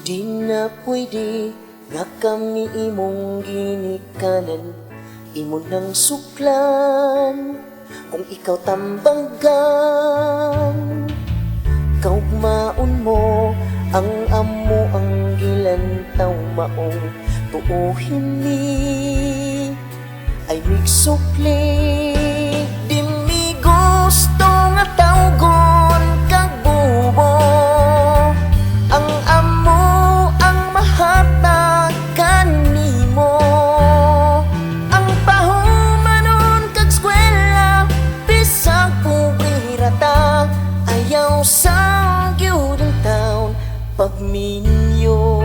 Di na pwede nga kami imong ginikanan, imo nang suklan kung ikaw tambagan. Kaugmaon mo ang amo ang gilantaw maong tuuhin ni ay migsukli. Di mi gusto nga tawgon kag bubo ang amo ang mahatag kanimo. Ang pahumanon kag eskwela bisag pubrata ayaw sa gyudang taon pagminyo.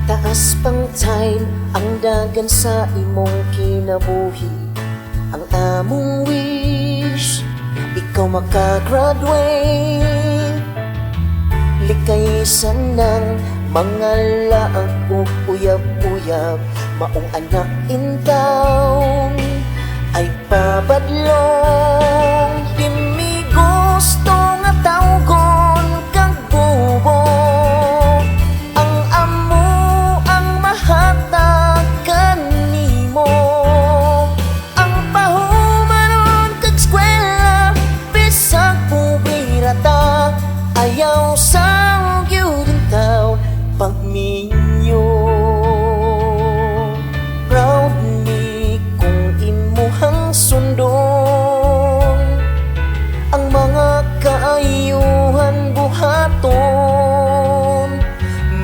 Taas pang time ang dagan sa imong kinabuhi. Ang among wish ikaw makagraduate. Likayisan ng mga laang uyab-uyab, maong anak in town ay pabadlong. Di mi gusto nga tawgon kag bubo ang amo ang mahatag kanimo. Ang pahumanon kag eskwela bisag pubrata ayaw sa gyudang taon pagminyo. Proud ni kung imuhang sundon ang mga kaayuhan buhaton.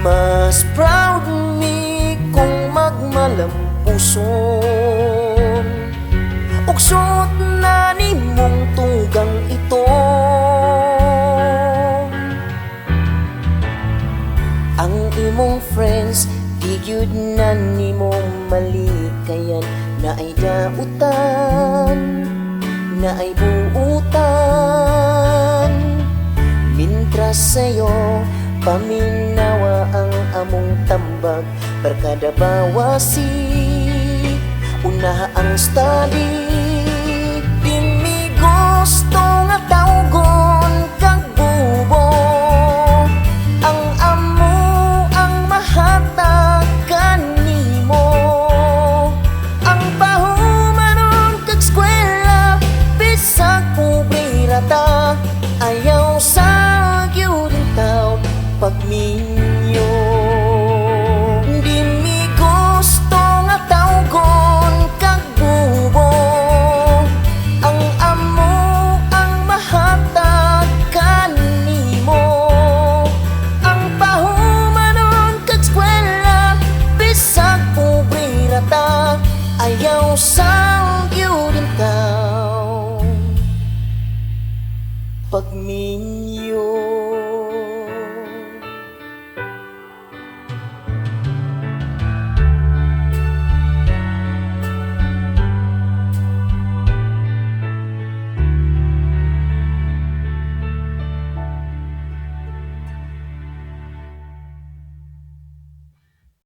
Mas proud ni kung magmalampuson ug suot na nimong tugang ito. Ang imong friends di gyud na nimong malikayan, na ay dautan, na ay buutan. Mintras sayo paminawa ang among tambag, barkada bawasi una ang study. Di mi gusto nga tawgon kag bubo ang amo ang mahatag kanimo. Ang pahumanon kag eskwela bisag pubrata ayaw sa gyudang taon pagminyo. Di mi gusto nga tawgon kag bubo ang amo ang mahatag kanimo. Ang pahumanon kag eskwela bisag pubrata ayaw sa gyudang taon pagminyo.